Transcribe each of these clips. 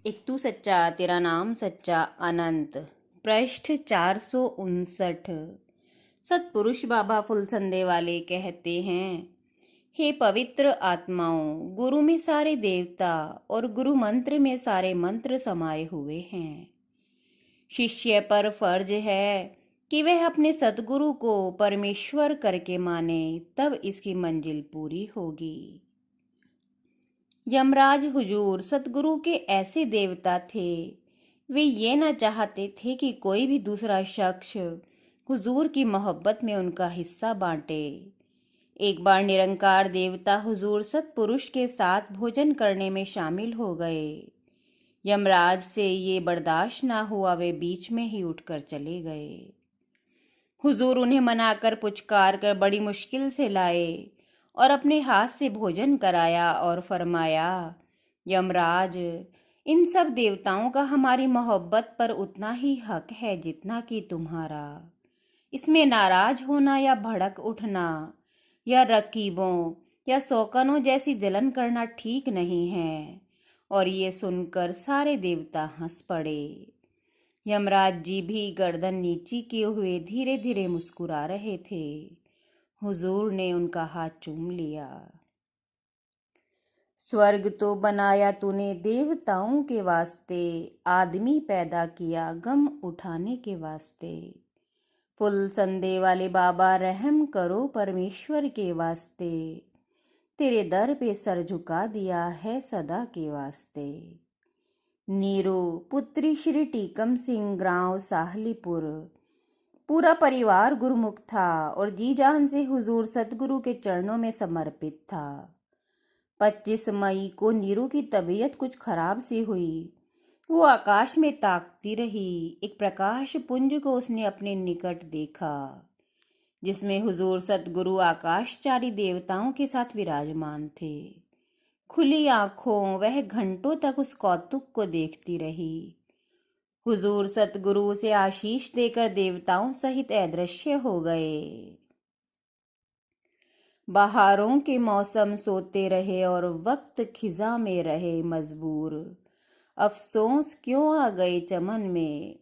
एक तू सच्चा तेरा नाम सच्चा अनंत। पृष्ठ 459। सतपुरुष बाबा फुलसंदे वाले कहते हैं, हे पवित्र आत्माओं, गुरु में सारे देवता और गुरु मंत्र में सारे मंत्र समाये हुए हैं। शिष्य पर फर्ज है कि वह अपने सतगुरु को परमेश्वर करके माने, तब इसकी मंजिल पूरी होगी। यमराज हुजूर सतगुरु के ऐसे देवता थे, वे ये न चाहते थे कि कोई भी दूसरा शख्स हुजूर की मोहब्बत में उनका हिस्सा बांटे। एक बार निरंकार देवता हुजूर सतपुरुष के साथ भोजन करने में शामिल हो गए। यमराज से ये बर्दाश्त ना हुआ, वे बीच में ही उठकर चले गए। हुजूर उन्हें मनाकर पुचकार कर बड़ी मुश्किल से लाए और अपने हाथ से भोजन कराया और फरमाया, यमराज, इन सब देवताओं का हमारी मोहब्बत पर उतना ही हक है जितना कि तुम्हारा। इसमें नाराज होना या भड़क उठना या रकीबों या शौकनों जैसी जलन करना ठीक नहीं है। और ये सुनकर सारे देवता हंस पड़े। यमराज जी भी गर्दन नीची किए हुए धीरे धीरे मुस्कुरा रहे थे। हुजूर ने उनका हाथ चूम लिया। स्वर्ग तो बनाया तूने देवताओं के वास्ते, आदमी पैदा किया गम उठाने के वास्ते। फुलसंदे वाले बाबा रहम करो परमेश्वर के वास्ते, तेरे दर पे सर झुका दिया है सदा के वास्ते। नीरू पुत्री श्री टीकम सिंह, गांव साहलीपुर। पूरा परिवार गुरुमुख था और जी जान से हुजूर सतगुरु के चरणों में समर्पित था। 25 मई को नीरू की तबीयत कुछ खराब सी हुई। वो आकाश में ताकती रही। एक प्रकाश पुंज को उसने अपने निकट देखा, जिसमें हुजूर सतगुरु आकाशचारी देवताओं के साथ विराजमान थे। खुली आंखों वह घंटों तक उस कौतुक को देखती रही। हुजूर सतगुरु उसे आशीष देकर देवताओं सहित अदृश्य हो गए। बहारों के मौसम सोते रहे और वक्त खिजा में रहे मजबूर। अफसोस क्यों आ गए चमन में,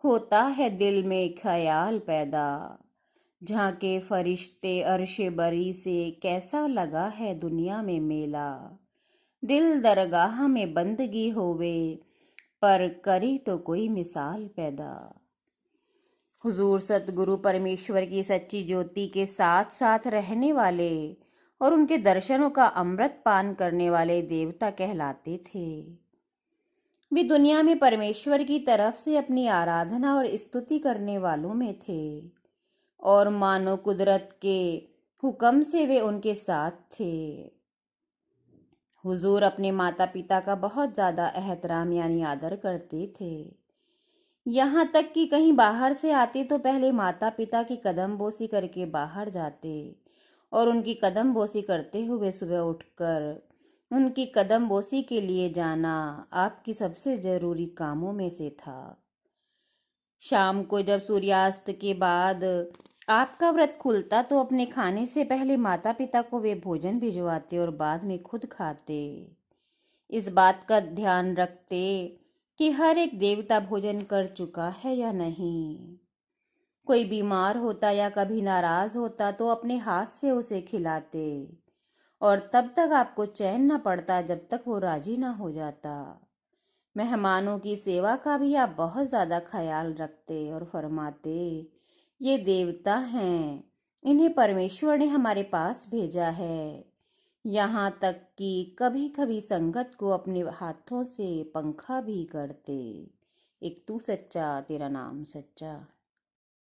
होता है दिल में ख्याल पैदा। झांके फरिश्ते अर्शे बरी से, कैसा लगा है दुनिया में मेला। दिल दरगाह में बंदगी होवे, पर करी तो कोई मिसाल पैदा। हुजूर सतगुरु परमेश्वर की सच्ची ज्योति के साथ साथ रहने वाले और उनके दर्शनों का अमृत पान करने वाले देवता कहलाते थे। वे दुनिया में परमेश्वर की तरफ से अपनी आराधना और स्तुति करने वालों में थे और मानो कुदरत के हुक्म से वे उनके साथ थे। हुजूर अपने माता पिता का बहुत ज़्यादा एहतराम यानी आदर करते थे। यहाँ तक कि कहीं बाहर से आते तो पहले माता पिता की कदम बोसी करके बाहर जाते और उनकी कदम बोसी करते हुए सुबह उठकर उनकी कदम बोसी के लिए जाना आपकी सबसे ज़रूरी कामों में से था। शाम को जब सूर्यास्त के बाद आपका व्रत खुलता तो अपने खाने से पहले माता पिता को वे भोजन भिजवाते और बाद में खुद खाते। इस बात का ध्यान रखते कि हर एक देवता भोजन कर चुका है या नहीं। कोई बीमार होता या कभी नाराज होता तो अपने हाथ से उसे खिलाते और तब तक आपको चैन न पड़ता जब तक वो राजी ना हो जाता। मेहमानों की सेवा का भी आप बहुत ज़्यादा ख्याल रखते और फरमाते, ये देवता हैं, इन्हें परमेश्वर ने हमारे पास भेजा है। यहाँ तक कि कभी कभी संगत को अपने हाथों से पंखा भी करते। एक तू सच्चा तेरा नाम सच्चा।